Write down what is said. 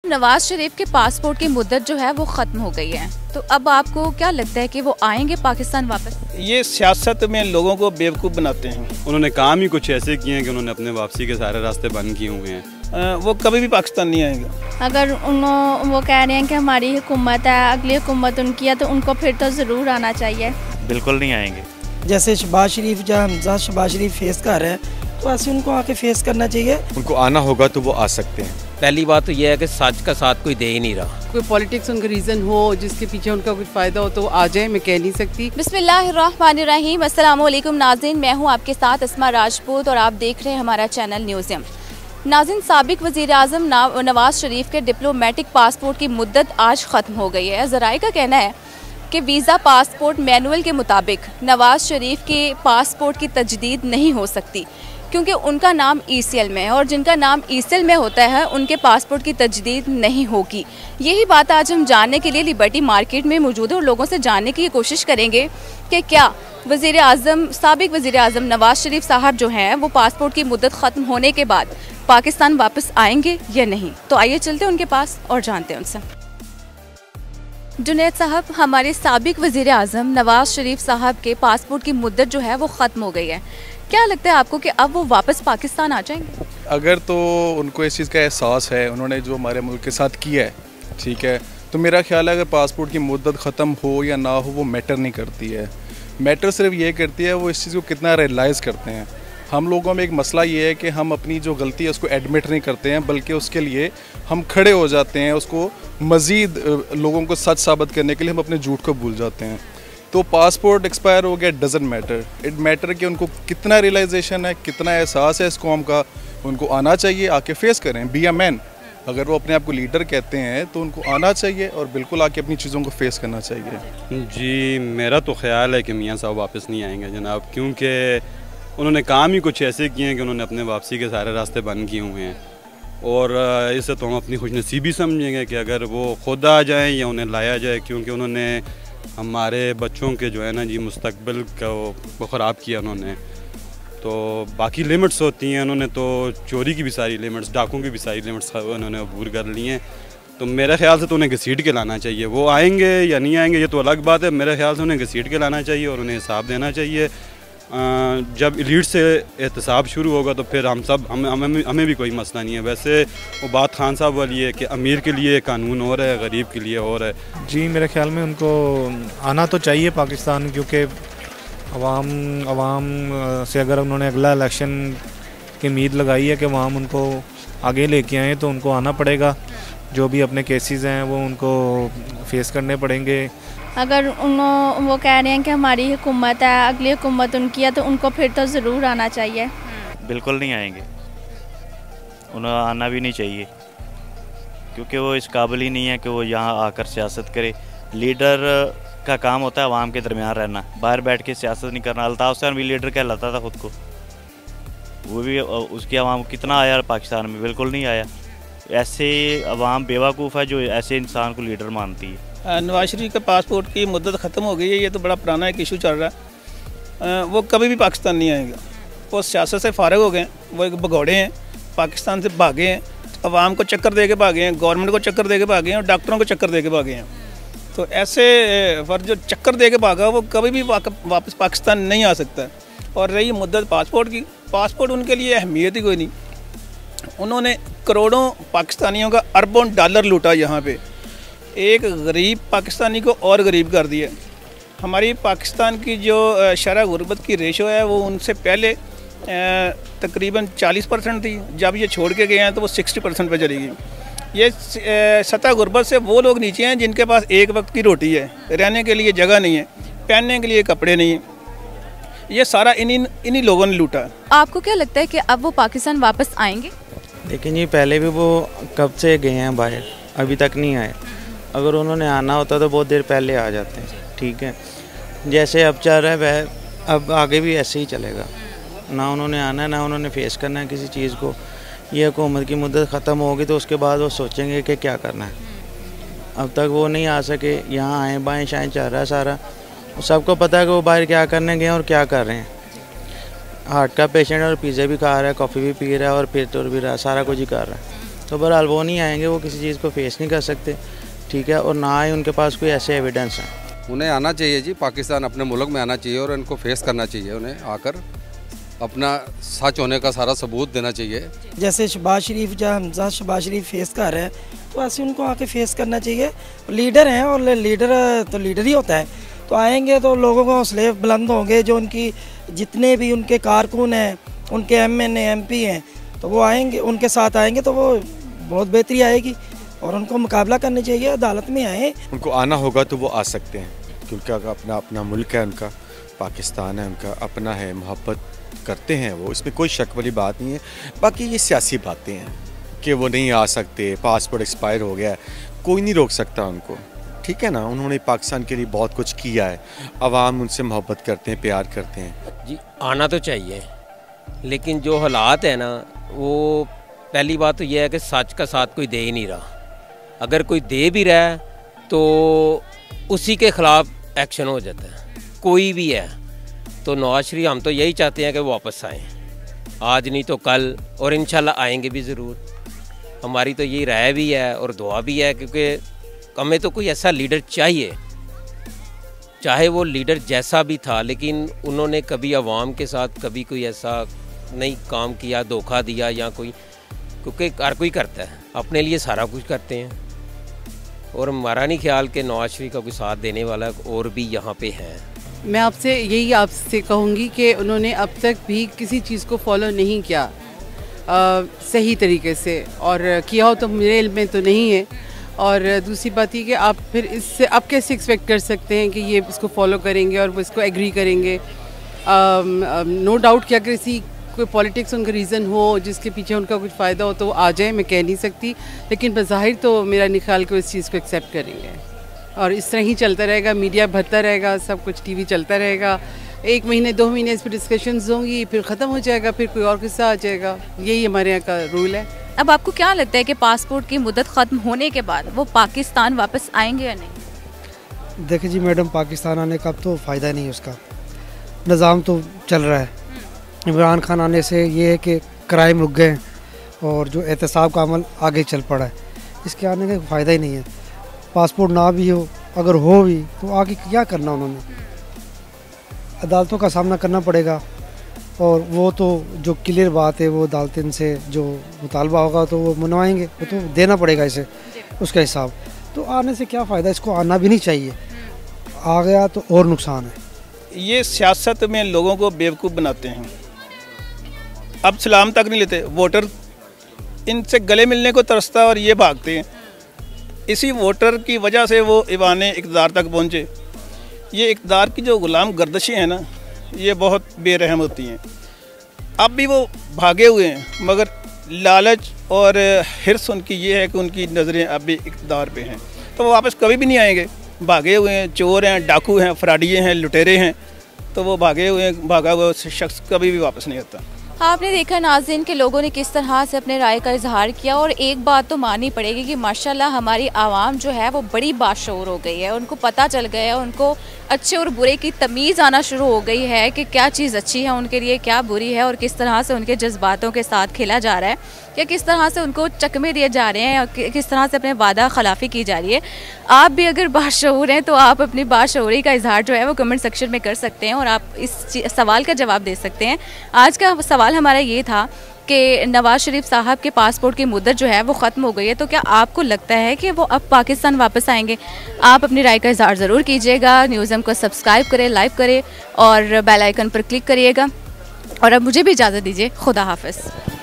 नवाज शरीफ के पासपोर्ट की मुद्दत जो है वो खत्म हो गई है, तो अब आपको क्या लगता है कि वो आएंगे पाकिस्तान वापस? ये सियासत में लोगों को बेवकूफ़ बनाते हैं। उन्होंने काम ही कुछ ऐसे किए हैं कि उन्होंने अपने वापसी के सारे रास्ते बंद किए हुए हैं। वो कभी भी पाकिस्तान नहीं आएंगे। अगर वो कह रहे हैं कि हमारी हुकूमत है, अगली हुकूमत उनकी है, तो उनको फिर तो ज़रूर आना चाहिए। बिल्कुल नहीं आएंगे। जैसे शहबाज शरीफ जहाँ हमजा शहबाज शरीफ फेस कर रहे हैं, तो ऐसे उनको आके फेस करना चाहिए। उनको आना होगा तो वो आ सकते हैं। पहली बात तो यह है कि सच का साथ कोई दे ही नहीं रहा। कोई पॉलिटिक्स उनका रीज़न हो जिसके पीछे उनका कुछ फ़ायदा हो तो आ जाए, मैं कह नहीं सकती। बिस्मिल्लाहिर्रहमानिर्रहीम, अस्सलाम वालेकुम नाज़रीन, मैं हूं आपके साथ अस्मा राजपूत और आप देख रहे हैं हमारा चैनल न्यूज़ियम। नाज़रीन, साबिक वज़ीर आज़म नवाज शरीफ के डिप्लोमेटिक पासपोर्ट की मुद्दत आज ख़त्म हो गई है। ज़राए का कहना है कि वीज़ा पासपोर्ट मैनुअल के मुताबिक नवाज शरीफ के पासपोर्ट की तजदीद नहीं हो सकती, क्योंकि उनका नाम ECL में है और जिनका नाम ECL में होता है उनके पासपोर्ट की तजदीद नहीं होगी। यही बात आज हम जानने के लिए लिबर्टी मार्केट में मौजूद है और लोगों से जानने की कोशिश करेंगे कि क्या साबिक वज़ीर आज़म नवाज शरीफ साहब जो हैं वो पासपोर्ट की मुद्दत ख़त्म होने के बाद पाकिस्तान वापस आएंगे या नहीं। तो आइए चलते हैं उनके पास और जानते हैं उनसे। जुनैद साहब, हमारे साबिक वज़ीर आज़म नवाज शरीफ साहब के पासपोर्ट की मुद्दत जो है वो ख़त्म हो गई है, क्या लगता है आपको कि अब वो वापस पाकिस्तान आ जाएंगे? अगर तो उनको इस चीज़ का एहसास है, उन्होंने जो हमारे मुल्क के साथ किया है, ठीक है, तो मेरा ख्याल है अगर पासपोर्ट की मुद्दत ख़त्म हो या ना हो वो मैटर नहीं करती है। मैटर सिर्फ ये करती है वो इस चीज़ को कितना रियलाइज़ करते हैं। हम लोगों में एक मसला ये है कि हम अपनी जो गलती है उसको एडमिट नहीं करते हैं, बल्कि उसके लिए हम खड़े हो जाते हैं, उसको मज़ीद लोगों को सच साबित करने के लिए हम अपने झूठ को भूल जाते हैं। तो पासपोर्ट एक्सपायर हो गया डजंट मैटर, इट मैटर कि उनको कितना रियलाइजेशन है, कितना एहसास है इस कौम का। उनको आना चाहिए, आके फेस करें, बी अ मैन। अगर वो अपने आप को लीडर कहते हैं तो उनको आना चाहिए और बिल्कुल आके अपनी चीज़ों को फेस करना चाहिए। जी, मेरा तो ख्याल है कि मियाँ साहब वापस नहीं आएंगे जनाब, क्योंकि उन्होंने काम ही कुछ ऐसे किए हैं कि उन्होंने अपने वापसी के सारे रास्ते बंद किए हुए हैं। और इससे तो हम अपनी खुशनसीबी समझेंगे कि अगर वो खुद आ जाएँ या उन्हें लाया जाए, क्योंकि उन्होंने हमारे बच्चों के जो है ना जी मुस्तकबिल को ख़राब किया उन्होंने। तो बाकी लिमिट्स होती हैं, उन्होंने तो चोरी की भी सारी लिमिट्स, डाकों की भी सारी लिमिट्स उन्होंने अबूर कर ली हैं। तो मेरे ख्याल से तो उन्हें घसीट के लाना चाहिए। वो आएंगे या नहीं आएंगे ये तो अलग बात है, मेरे ख्याल से उन्हें घसीट के लाना चाहिए और उन्हें हिसाब देना चाहिए। जब एलीट से एहतसाब शुरू होगा तो फिर हमें भी कोई मसला नहीं है। वैसे वो बात खान साहब वाली है कि अमीर के लिए कानून और है, गरीब के लिए और है। जी, मेरे ख्याल में उनको आना तो चाहिए पाकिस्तान, क्योंकि अवाम से अगर उन्होंने अगला इलेक्शन की उम्मीद लगाई है कि अवाम उनको आगे लेके आएँ तो उनको आना पड़ेगा। जो भी अपने केसेस हैं वो उनको फेस करने पड़ेंगे। अगर वो कह रहे हैं कि हमारी हुकूमत है, अगली हुकूमत उनकी है, तो उनको फिर तो ज़रूर आना चाहिए। बिल्कुल नहीं आएंगे, उन्हें आना भी नहीं चाहिए, क्योंकि वो इस काबिल ही नहीं है कि वो यहाँ आकर सियासत करे। लीडर का काम होता है अवाम के दरमियान रहना, बाहर बैठ के सियासत नहीं करना। अल्ताफ़ हुसैन भी लीडर कहलाता था ख़ुद को, वो भी उसकी अवाम कितना आया पाकिस्तान में, बिल्कुल नहीं आया। ऐसे अवाम बेवकूफ़ है जो ऐसे इंसान को लीडर मानती है। नवाज शरीफ के पासपोर्ट की मुद्दत ख़त्म हो गई है, ये तो बड़ा पुराना एक इशू चल रहा है। वो कभी भी पाकिस्तान नहीं आएगा। वो सियासत से फारिग हो गए, वो एक भगौड़े हैं, पाकिस्तान से भागे हैं, अवाम को चक्कर दे के भागे हैं, गवर्नमेंट को चक्कर दे के भागे हैं और डॉक्टरों को चक्कर दे के भागे हैं। तो ऐसे पर जो चक्कर दे के भागा वो कभी भी वापस पाकिस्तान नहीं आ सकता। और रही मुद्दत पासपोर्ट की, पासपोर्ट उनके लिए अहमियत ही कोई नहीं। उन्होंने करोड़ों पाकिस्तानियों का अरबों डॉलर लूटा यहाँ पे, एक गरीब पाकिस्तानी को और गरीब कर दिया। हमारी पाकिस्तान की जो शरह गुर्बत की रेशो है वो उनसे पहले तकरीबन 40% थी, जब ये छोड़ के गए हैं तो वो 60% पे चली गई। ये सतह गुर्बत से वो लोग नीचे हैं जिनके पास एक वक्त की रोटी है, रहने के लिए जगह नहीं है, पहनने के लिए कपड़े नहीं हैं। ये सारा इन्हीं लोगों ने लूटा। आपको क्या लगता है कि अब वो पाकिस्तान वापस आएंगे? लेकिन ये पहले भी वो कब से गए हैं बाहर, अभी तक नहीं आए। अगर उन्होंने आना होता तो बहुत देर पहले आ जाते हैं, ठीक है। जैसे अब चल रहा है वह अब आगे भी ऐसे ही चलेगा। ना उन्होंने आना है, ना उन्होंने फेस करना है किसी चीज़ को। ये हुकूमत की मुद्दत ख़त्म होगी तो उसके बाद वो सोचेंगे कि क्या करना है। अब तक वो नहीं आ सके, यहाँ आए बाएँ शाएँ चल रहा है सारा। सबको पता है कि वो बाहर क्या करने गए और क्या कर रहे हैं। हार्ट का पेशेंट और पिज़्ज़ा भी खा रहा है, कॉफ़ी भी पी रहा है और पेट तोड़ भी रहा है, सारा कुछ ही कर रहा है। तो बहरहाल वो नहीं आएंगे, वो किसी चीज़ को फेस नहीं कर सकते, ठीक है, और ना ही उनके पास कोई ऐसे एविडेंस हैं। उन्हें आना चाहिए जी, पाकिस्तान अपने मुल्क में आना चाहिए और इनको फेस करना चाहिए, उन्हें आकर अपना सच होने का सारा सबूत देना चाहिए। जैसे शहबाज शरीफ जहाँ हमजा शहबाज शरीफ फेस कर रहे हैं, तो ऐसे उनको आके फेस करना चाहिए। लीडर हैं और लीडर तो लीडर ही होता है, तो आएंगे तो लोगों को हौसले बुलंद होंगे। जो उनकी जितने भी उनके कारकुन हैं, उनके MNA MP हैं, तो वो आएंगे, उनके साथ आएंगे तो वो बहुत बेहतरी आएगी और उनको मुकाबला करना चाहिए, अदालत में आए। उनको आना होगा तो वो आ सकते हैं, क्योंकि अपना अपना मुल्क है उनका, पाकिस्तान है उनका, अपना है, मोहब्बत करते हैं वो, इसमें कोई शक वाली बात नहीं है। बाकी ये सियासी बातें हैं कि वो नहीं आ सकते, पासपोर्ट एक्सपायर हो गया है, कोई नहीं रोक सकता उनको, ठीक है ना। उन्होंने पाकिस्तान के लिए बहुत कुछ किया है, अवाम उनसे मोहब्बत करते हैं, प्यार करते हैं। जी आना तो चाहिए, लेकिन जो हालात है ना, वो पहली बात तो यह है कि सच का साथ कोई दे ही नहीं रहा। अगर कोई दे भी रहा है तो उसी के ख़िलाफ़ एक्शन हो जाता है, कोई भी है। तो नवाज शरीफ हम तो यही चाहते हैं कि वो वापस आएँ, आज नहीं तो कल, और इंशाल्लाह आएंगे भी ज़रूर। हमारी तो यही राय भी है और दुआ भी है, क्योंकि हमें तो कोई ऐसा लीडर चाहिए, चाहे वो लीडर जैसा भी था, लेकिन उन्होंने कभी आवाम के साथ कभी कोई ऐसा नहीं काम किया, धोखा दिया या कोई, क्योंकि हर कोई करता है, अपने लिए सारा कुछ करते हैं। और हमारा नहीं ख्याल कि नवाज शरीफ का कोई साथ देने वाला और भी यहाँ पे है। मैं आपसे कहूँगी कि उन्होंने अब तक भी किसी चीज़ को फॉलो नहीं किया सही तरीके से, और किया हो तो मेरे इल्म में तो नहीं है। और दूसरी बात ये कि आप फिर इससे अब कैसे एक्सपेक्ट कर सकते हैं कि ये इसको फॉलो करेंगे और वो इसको एग्री करेंगे। नो डाउट कि अगर कोई पॉलिटिक्स उनका रीज़न हो जिसके पीछे उनका कुछ फ़ायदा हो तो वो आ जाए, मैं कह नहीं सकती, लेकिन बज़ाहिर तो मेरा नहीं ख्याल कि इस चीज़ को एक्सेप्ट करेंगे। और इस तरह ही चलता रहेगा, मीडिया भरता रहेगा, सब कुछ TV चलता रहेगा, 1 महीने 2 महीने इस पर डिस्कशंस होंगी, फिर ख़त्म हो जाएगा, फिर कोई और किस्सा आ जाएगा। यही हमारे यहाँ का रूल है। अब आपको क्या लगता है कि पासपोर्ट की मुद्दत ख़त्म होने के बाद वो पाकिस्तान वापस आएंगे या नहीं? देखिए जी मैडम, पाकिस्तान आने का अब तो फ़ायदा नहीं है, उसका निज़ाम तो चल रहा है। इमरान खान आने से ये है कि क्राइम रुक गए और जो एहतसाब का अमल आगे चल पड़ा है, इसके आने का फ़ायदा ही नहीं है। पासपोर्ट ना भी हो, अगर हो भी तो आगे क्या करना, उन्होंने अदालतों का सामना करना पड़ेगा। और वो तो जो क्लियर बात है, वो अदालतों से जो मुतालबा होगा तो वो मनवाएंगे, वो तो देना पड़ेगा इसे, उसका हिसाब। तो आने से क्या फ़ायदा, इसको आना भी नहीं चाहिए, आ गया तो और नुकसान है। ये सियासत में लोगों को बेवकूफ़ बनाते हैं, अब सलाम तक नहीं लेते। वोटर इनसे गले मिलने को तरसता और ये भागते हैं। इसी वोटर की वजह से वो ईवाने इक़्तिदार तक पहुँचे। ये इक़्तिदार की जो ग़ुलाम गर्दशें हैं ना, ये बहुत बेरहम होती हैं। अब भी वो भागे हुए हैं, मगर लालच और हिर्स उनकी ये है कि उनकी नज़रें अब भी इक़्तिदार पे हैं, तो वो वापस कभी भी नहीं आएंगे। भागे हुए हैं, चोर हैं, डाकू हैं, फराडिये हैं, लुटेरे हैं, तो वो भागे हुए हैं, भागा हुआ शख्स कभी भी वापस नहीं आता। आपने देखा नाज़रीन के लोगों ने किस तरह से अपने राय का इजहार किया, और एक बात तो माननी पड़ेगी कि माशाल्लाह हमारी आवाम जो है वो बड़ी बाशऊर हो गई है। उनको पता चल गया है, उनको अच्छे और बुरे की तमीज़ आना शुरू हो गई है कि क्या चीज़ अच्छी है उनके लिए, क्या बुरी है, और किस तरह से उनके जज्बातों के साथ खेला जा रहा है, या किस तरह से उनको चकमे दिए जा रहे हैं, और किस तरह से अपने वादा खिलाफ़ी की जा रही है। आप भी अगर बाशऊर हैं तो आप अपनी बाशऊरी का इजहार जो है वो कमेंट सेक्शन में कर सकते हैं, और आप इस सवाल का जवाब दे सकते हैं। आज का सवाल हमारा ये था कि नवाज शरीफ साहब के पासपोर्ट की मुद्दत जो है वो ख़त्म हो गई है, तो क्या आपको लगता है कि वो अब पाकिस्तान वापस आएंगे? आप अपनी राय का इजहार ज़रूर कीजिएगा। न्यूज़म को सब्सक्राइब करें, लाइक करें और बेल आइकन पर क्लिक करिएगा। और अब मुझे भी इजाज़त दीजिए। खुदा हाफ़िज़।